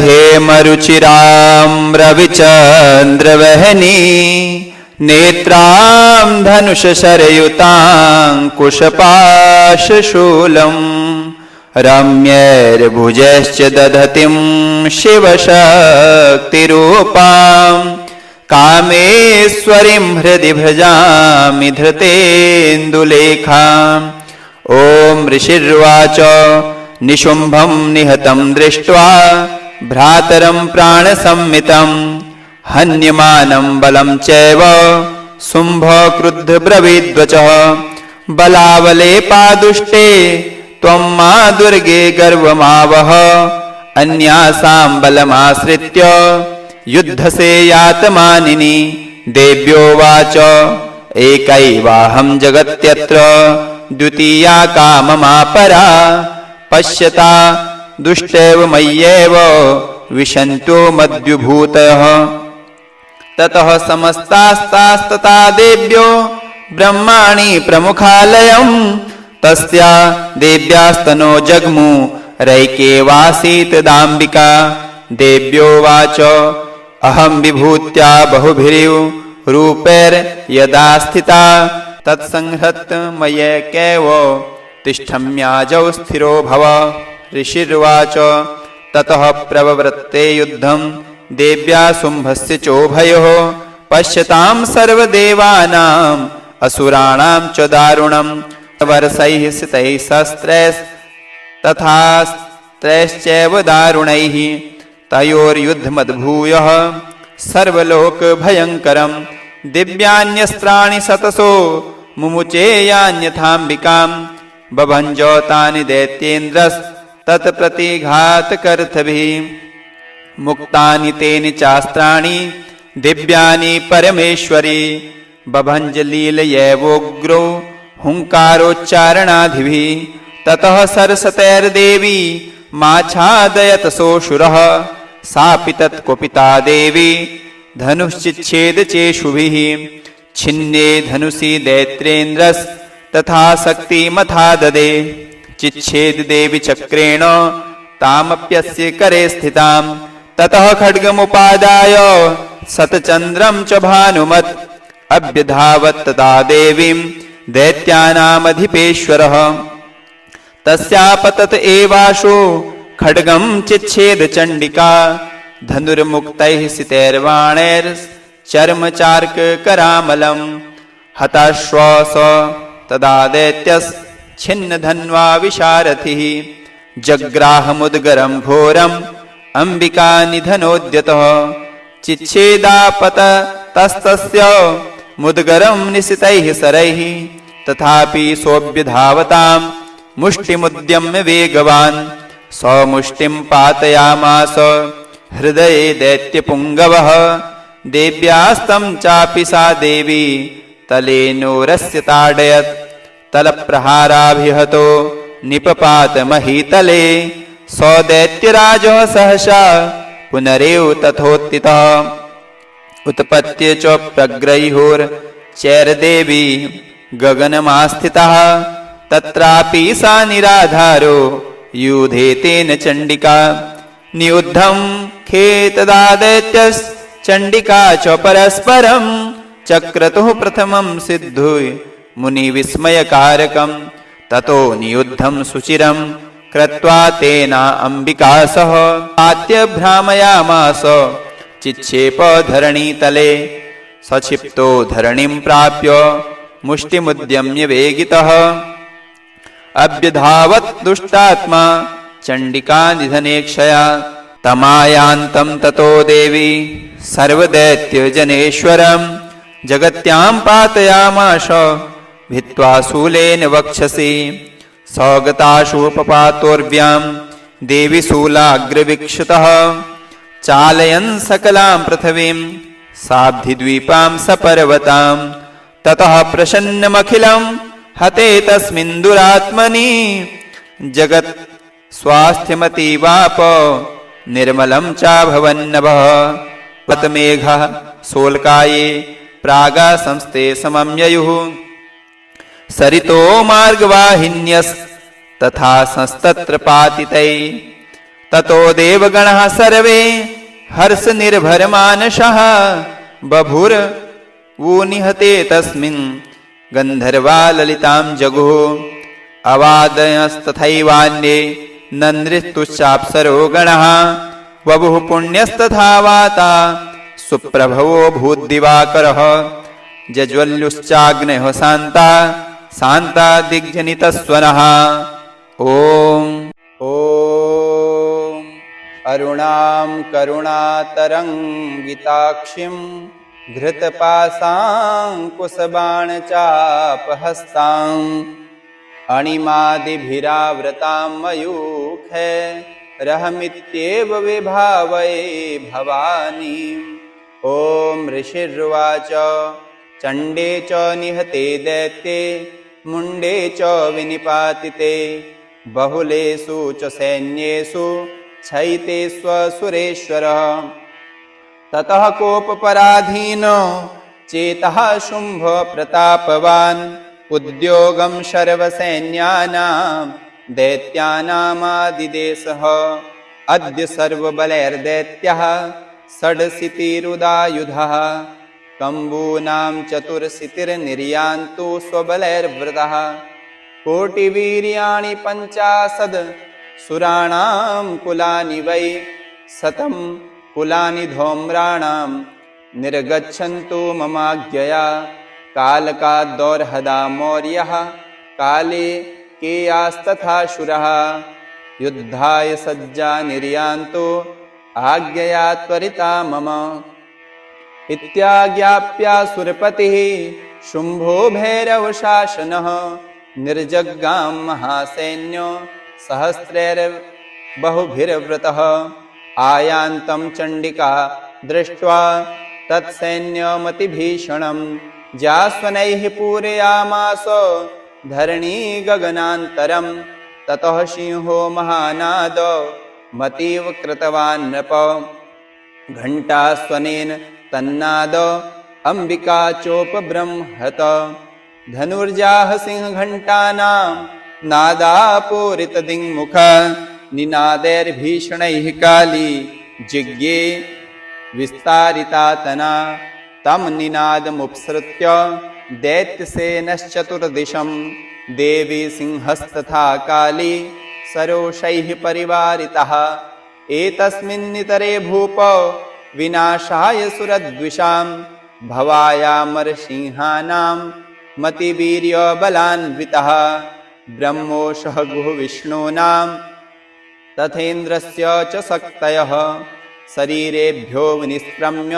हेमरुचिरां रविचन्द्रवहनी नेत्रां धनुषशरयुताङ्कुशपाशशूलम् रम्यैर्भुजैश्च दधतीं शिवशक्तिरूपां कामेश्वरीं हृदि भजामि धृतेन्दुलेखाम्। ॐ ऋषिर्वाच निशुम्भं निहतं दृष्ट्वा भ्रातरं प्राणसम्मितं हन्यमानं बलं चैव शुम्भः क्रुद्ध ब्रवीद्वचः बलावलेपादुष्टे त्वं मा दुर्गे गर्वमावह अन्यासां बलमाश्रित्य युद्धसेयातमानिनि। देव्योवाच एकैवाहं जगत्यत्र द्वितीया का ममापरा पश्यता दुष्टैव मय्येव विशन्तो मद्युभूतयः। ततः समस्तास्तास्तथा देव्यो ब्रह्माणि प्रमुखालयम् तस्या देव्यास्तनो जग्मु रैकेवासीत दाम्बिका। देव्योवाच अहं विभूत्या बहुभिरिव रूपैर्यदा स्थिता तत्संहृत मयैकैव तिष्ठम्याजौ स्थिरो भव। ऋषिर्वाच ततः प्रववृत्ते युद्धं देव्या शुम्भस्य चोभयोः पश्यतां सर्वदेवानाम् असुराणां च दारुणं वर्षैः सितैः शस्त्रैस्तथास्त्रैश्चैव दारुणैः तयोर्युद्धमद्भूयः सर्वलोकभयङ्करं। दिव्यान्यस्त्राणि शतशो मुमुचे यान्यथाम्बिकां बभञ्जो तानि दैत्येन्द्रस्तत्प्रतिघातकर्थभिः मुक्तानि तेन चास्त्राणि दिव्यानि परमेश्वरी बभञ्जलीलयैवोग्रो हुङ्कारोच्चारणाधिभिः। ततः सरसतैर्देवी माच्छादयत सोऽसुरः सापि तत्कुपिता देवी धनुश्चिच्छेदचेषुभिः छिन्ने धनुषि दैत्रेन्द्रस्तथा शक्तिमथा ददे चिच्छेद देवी चक्रेण तामप्यस्य करे स्थितां। ततः खड्गमुपादाय शतचन्द्रं च भानुमत् अभ्यधावत् तदा देवीं दैत्यानामधिपेश्वरः। तस्यापतत एवाशु खड्गं चिच्छेद चण्डिका धनुर्मुक्तैः सितैर्बाणैश्चर्मचार्ककरामलं हताश्वास तदा दैत्यश्छिन्नधन्वा विशारथिः जग्राहमुद्गरं घोरम् अम्बिका निधनोद्यतः चिच्छेदापततस्तस्य मुद्गरं निशितैः शरैः तथापि सोऽभ्यधावतां मुष्टिमुद्यम्य वेगवान् समुष्टिं पातयामास हृदये दैत्यपुङ्गवः। देव्यास्तं चापि सा देवी तलेनोरस्य ताडयत् तलप्रहाराभिहतो निपपात महीतले स दैत्यराजः सहसा पुनरेव तथोत्थितः उत्पत्य च प्रग्रह्योर्चैर्देवी गगनमास्थितः तत्रापि सा निराधारो यूधे तेन चण्डिका नियुद्धं खेतदा दैत्यश्चण्डिका च परस्परं चक्रतुः प्रथमं सिद्धुः मुनिविस्मयकारकं ततो नियुद्धं सुचिरं कृत्वा तेन अम्बिका सह आत्यभ्रामयामास चिक्षेप धरणीतले सक्षिप्तो धरणिं प्राप्य मुष्टिमुद्यम्य वेगितः अभ्यधावत् दुष्टात्मा चण्डिका निधनेक्षया तमायान्तं ततो देवी सर्वदैत्यजनेश्वरं जगत्यां पातयामाश भित्त्वा शूलेन वक्षसि सौगताशूपपातोर्व्यां देवी शूलाग्रवीक्षतः चालयन् सकलां पृथिवीं साब्धिद्वीपां सपर्वतां ततः प्रसन्नमखिलं हते तस्मिन् दुरात्मनि जगत् स्वास्थ्यमतीवाप निर्मलं चाभवन्नभः पतमेघः शोल्काये प्रागा संस्ते समम्ययुः सरितो मार्गवाहिन्यस्तथा संस्तत्र पातितैः ततो देवगणः सर्वे हर्षनिर्भरमानसः बभूवुर्निहते तस्मिन् गन्धर्वा ललितां जगुः अवादयस्तथैवान्ये नन्दृतुश्चाप्सरो गणः बभुः पुण्यस्तथा वाता सुप्रभवो भूद्दिवाकरः जज्वल्युश्चाग्नयो शान्ता शान्ता दिग्जनितस्वनः। ॐ अरुणां करुणातरङ्गिताक्षिं घृतपाशाङ्कुशबाणचापहस्ताम् अणिमादिभिरावृतां मयूखे रहमित्येव विभावये भवानीम्। ॐ ऋषिर्वाच चण्डे च निहते दैत्ये मुण्डे च विनिपातिते बहुलेषु च सैन्येषु क्षयिते स्वसुरेश्वरः। ततः कोपपराधीनो चेतः शुम्भ प्रतापवान् उद्योगं सर्वसैन्यानां दैत्यानामादिदेशः। अद्य सर्वबलैर्दैत्यः षडशीतिरुदायुधः कम्बूनां चतुरशीतिर्निर्यान्तु स्वबलैर्वृतः। कोटिवीर्याणि 50 सुराणां कुलानि वै शतं कुलानि धौम्राणां निर्गच्छन्तु ममाज्ञया। कालकाद्दौर्हदा मौर्यः काले केयास्तथा शुरः युद्धाय सज्जा निर्यान्तु आज्ञया त्वरिता मम। इत्याज्ञाप्यासुरपतिः शुम्भो भैरवशासनः निर्जगां महासैन्यो सहस्रैर्बहुभिर्वृतः। आयान्तं चण्डिका दृष्ट्वा तत्सैन्यमतिभीषणं जास्वनैः पूरयामास धरणी गगनान्तरं। ततः सिंहो महानाद मतीव कृतवान् नृप। घण्टास्वनेन तन्नाद अम्बिका चोपबृंहत। धनुर्जाः सिंहघण्टानां नादापूरितदिङ्मुख निनादैर्भीषणैः काली जिज्ञे विस्तारितातना। तं निनादमुपसृत्य दैत्यसेनश्चतुर्दिशं देवी सिंहस्तथा काली सरोषैः परिवारितः। एतस्मिन्नितरे भूप विनाशाय सुरद्विषां भवायामरसिंहानां मतिवीर्यबलान्वितः। ब्रह्मोषः गुहविष्णूनां तथेन्द्रस्य च शक्तयः शरीरेभ्यो विनिष्क्रम्य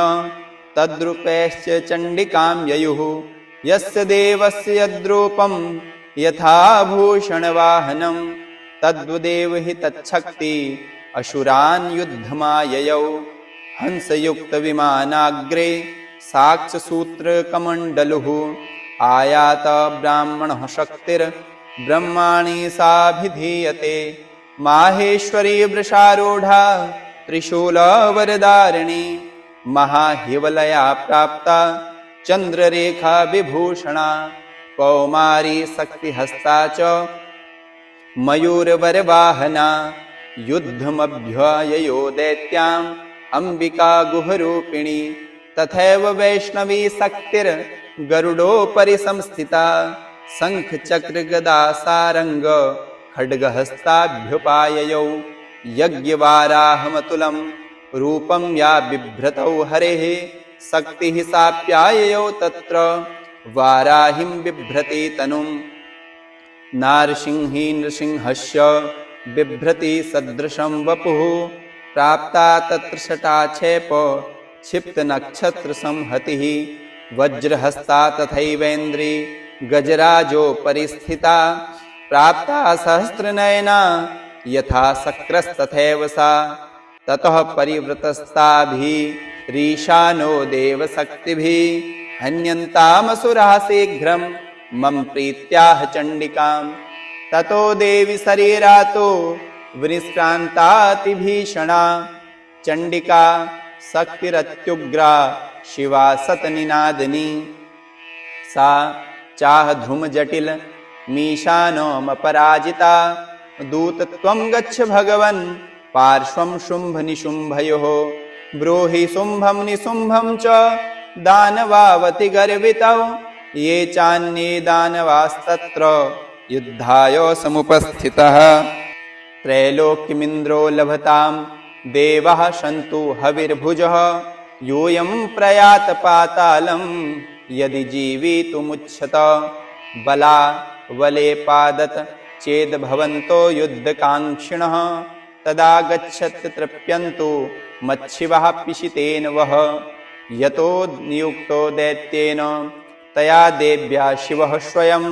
तद्रूपैश्च चण्डिकां ययुः। यस्य देवस्य यद्रूपं यथाभूषणवाहनं तद्वदेव हि तच्छक्ति असुरान् युद्धमाययौ। हंसयुक्तविमानाग्रे साक्षसूत्रकमण्डलुः आयात ब्राह्मणः शक्तिर्ब्रह्माणि साभिधीयते। माहेश्वरी वृषारूढा त्रिशूलवरदारिणी महाहिवलया प्राप्ता चन्द्ररेखा विभूषणा। कौमारी शक्तिहस्ता च मयूरवरवाहना। युद्धमभ्यययो दैत्याम् अम्बिका गुहरूपिणी। तथैव वैष्णवी शक्तिर्गरुडोपरि संस्थिता। शङ्खचक्रगदासारङ्ग खड्गहस्ताभ्युपाययौ। यज्ञवाराहमतुलं रूपं या बिभ्रतौ हरेः शक्तिः साप्याययौ तत्र वाराहिं बिभ्रति तनुं। नारसिंही नृसिंहस्य बिभ्रति सदृशं वपुः प्राप्ता तत्र शटाक्षेप क्षिप्तनक्षत्रसंहतिः। वज्रहस्ता तथैवेन्द्री गजराजोपरि स्थिता प्राप्ता सहस्रनयना यथा शक्रस्तथैव सा। ततः परिवृतस्ताभिरीशानो देवशक्तिभिः हन्यन्तामसुराः शीघ्रं मम प्रीत्याह चण्डिकां। ततो देवी शरीरातो विनिष्क्रान्तातिभीषणा। चण्डिका शक्तिरत्युग्रा शिवा सतनिनादिनी। सा चाह ध्रुमजटिल मीशानोमपराजिता। दूत त्वं गच्छ भगवन् पार्श्वं शुम्भनिशुम्भयोः ब्रूहि शुम्भं निशुम्भं च दानवावति गर्वितौ ये चान्ये दानवास्तत्र युद्धाय समुपस्थितः त्रैलोक्यमिन्द्रो लभतां देवः सन्तु हविर्भुजः यूयं प्रयात पातालं यदि जीवितुमुच्छत बला वले पादत चेद् भवन्तो युद्धकाङ्क्षिणः तदा गच्छत् तृप्यन्तु मच्छिवः पिशितेन वः यतो नियुक्तो दैत्येन तया देव्या शिवः स्वयं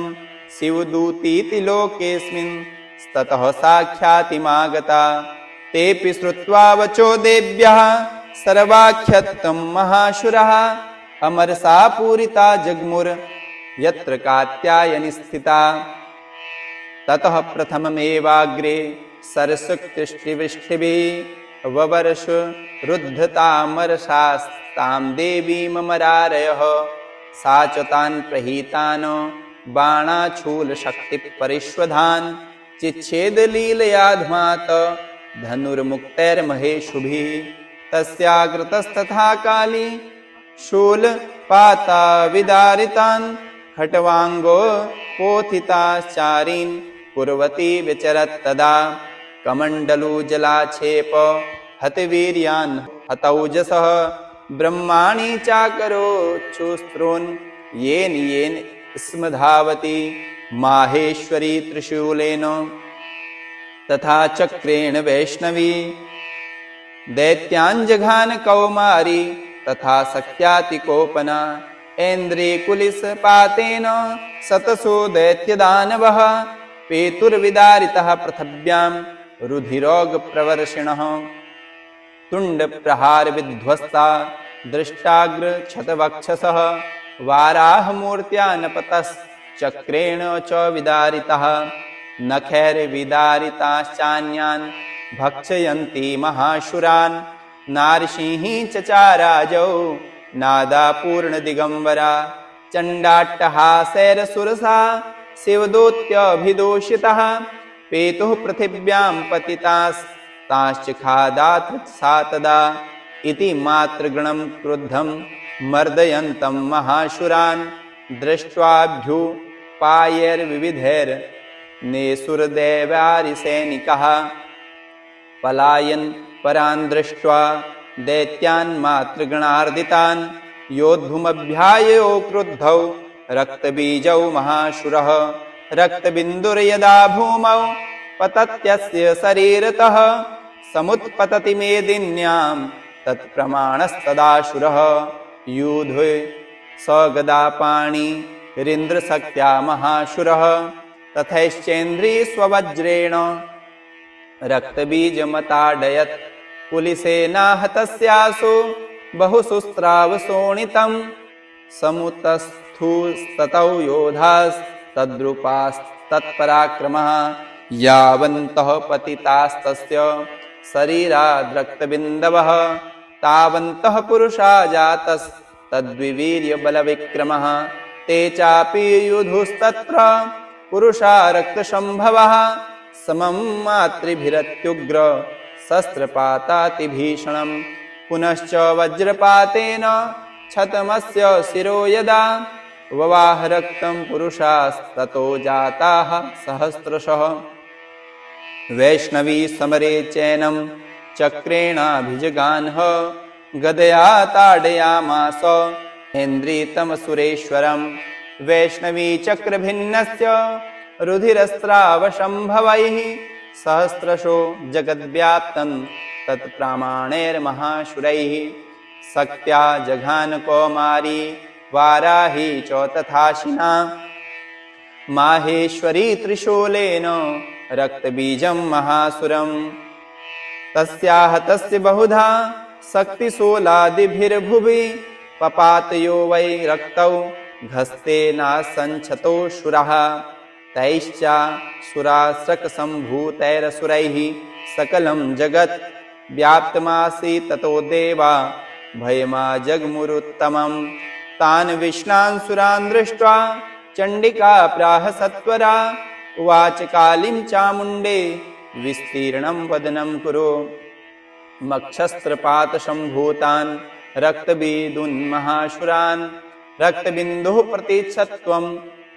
शिवदूतीति लोकेऽस्मिन् ततः साक्षातिमागता तेऽपि श्रुत्वा वचो देव्यः सर्वाख्यत्तं महाशुरः अमरसा पूरिता जग्मुर यत्र कात्यायनी स्थिता ततः प्रथममेवाग्रे सरसुक्तिष्टिविष्टिभिः ववर्ष रुद्धतामरसास्तां देवीममरारयः सा च तान् प्रहीतान् बाणाचूलशक्तिपरिष्वधान् चिच्छेदलीलयाध्मात धनुर्मुक्तैर्महेशुभिः तस्याग्रतस्तथा काली शूलपाता विदारितान् खट्वाङ्गो पोथिताश्चारीन् कुर्वती विचरत् तदा कमण्डलुजलाक्षेप हतवीर्यान् हतौजसः ब्रह्माणि चाकरोच्छुस्त्रोन् येन येन स्मधावति माहेश्वरी त्रिशूलेन तथा चक्रेण वैष्णवी दैत्याञ्जघान कौमारी तथा सख्यातिकोपना ऐन्द्रियकुलिसपातेन शतसो दैत्यदानवः पेतुर्विदारितः पृथिव्यां रुधिरोगप्रवर्षिणः तुण्डप्रहारविध्वस्ता दृष्टाग्रक्षतवक्षसः वाराहमूर्त्या नपतश्चक्रेण च विदारितः नखैर्विदारिताश्चान्यान् भक्षयन्ति महाशुरान् नारसिंही चचाराजौ नादापूर्णदिगम्बरा चण्डाट्टहासैरसुरसा शिवदूत्यभिदूषितः पेतुः पृथिव्यां पतितास्ताश्च खादात् सा तदा इति मातृगणं क्रुद्धं मर्दयन्तं महाशुरान् दृष्ट्वाभ्युपायैर्विविधैर्नेसुरदैवारिसैनिकः पलायन् परान् दृष्ट्वा दैत्यान् मातृगणार्दितान् योद्धुमभ्याययो क्रुद्धौ रक्तबीजौ महाशुरः रक्तबिन्दुर्यदा भूमौ पतत्यस्य शरीरतः समुत्पतति मेदिन्यां तत्प्रमाणस्तदाशुरः यूधे सगदापाणिरिन्द्रशक्त्या महाशुरः तथैश्चेन्द्रियस्ववज्रेण रक्तबीजमताडयत् कुलिसेनाहतस्यासु बहुशुस्त्रावशोणितं समुतस्थुस्ततौ योधास्तद्रूपास्तत्पराक्रमः यावन्तः पतितास्तस्य शरीराद्रक्तबिन्दवः तावन्तः पुरुषा जातस्तद्विवीर्यबलविक्रमः ते चापि युधुस्तत्र पुरुषा रक्तसम्भवः समं मातृभिरत्युग्र शस्त्रपातातिभीषणं पुनश्च वज्रपातेन क्षतमस्य शिरो यदा ववाह रक्तं पुरुषास्ततो जाताः सहस्रशः वैष्णवी समरे चैनं चक्रेणाभिजगानः गदया ताडयामास इन्द्रितमसुरेश्वरं वैष्णवी चक्रभिन्नस्य रुधिरस्रावशम्भवैः सहस्रशो जगद्व्याप्तं तत्प्रामाणैर्महाशुरैः शक्त्या जघान कौमारी वाराही च तथाशिना माहेश्वरी त्रिशूलेन रक्तबीजं महासुरं तस्याः तस्य बहुधा शक्तिशूलादिभिर्भुवि पपातयो वै रक्तौ घस्ते नासञ्छतो शुरः तैश्चा सुराश्रकसम्भूतैरसुरैः सकलं जगत् व्याप्तमासीत् ततो देवा भयमा जगमुरुत्तमं तान् विष्णान् सुरान् दृष्ट्वा चण्डिका प्राह सत्वरा उवाच कालीं चामुण्डे विस्तीर्णं वदनं कुरु मक्षस्त्रपातसम्भूतान् रक्तबीदुन्महासुरान् रक्तबिन्दुः प्रतीच्छत्वं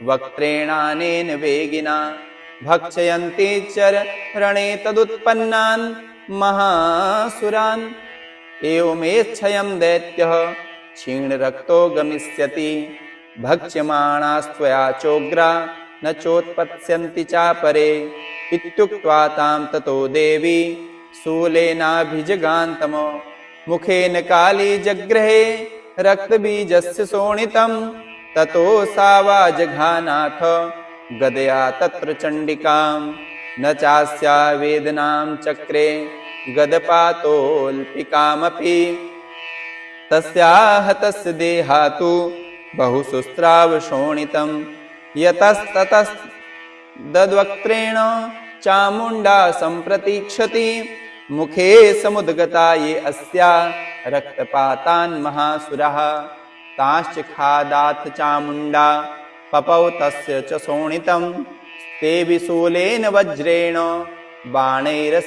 वक्त्रेणानेन वेगिना भक्षयन्ति चरणे तदुत्पन्नान् महासुरान् एवमेच्छयं दैत्यः क्षीणरक्तो गमिष्यति भक्ष्यमाणास्त्वया चोग्रा न चोत्पत्स्यन्ति चापरे इत्युक्त्वा तां ततो देवी शूलेनाभिजगान्तम मुखेन काली जग्रहे रक्तबीजस्य शोणितं ततो सा वा जघानाथ गदया तत्र चण्डिकां न चास्या वेदनां चक्रे गदपातोऽल्पिकामपि तस्याः तस्य देहातु बहुशुस्रावशोणितं यतस्ततस्तद्वक्त्रेण चामुण्डा सम्प्रतीक्षति मुखे समुद्गता ये अस्या रक्तपातान् महासुरः ताश्च खादाथ चामुण्डा पपौ तस्य च शोणितं ते विशूलेन वज्रेण बाणैरसिभिरष्टिभिः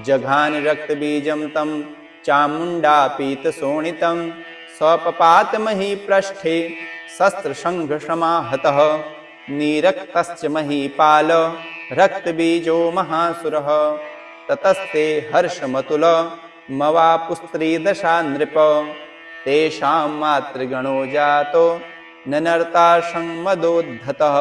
जघान रक्तबीजं तं चामुण्डा पीतशोणितं स्वपपातमही पृष्ठे शस्त्रसङ्घसमाहतः निरक्तश्च महीपाल रक्तबीजो महासुरः ततस्ते हर्षमतुल मवापुस्त्रीदशा नृप तेषां मातृगणो जातो ननर्ता संमदोद्धतः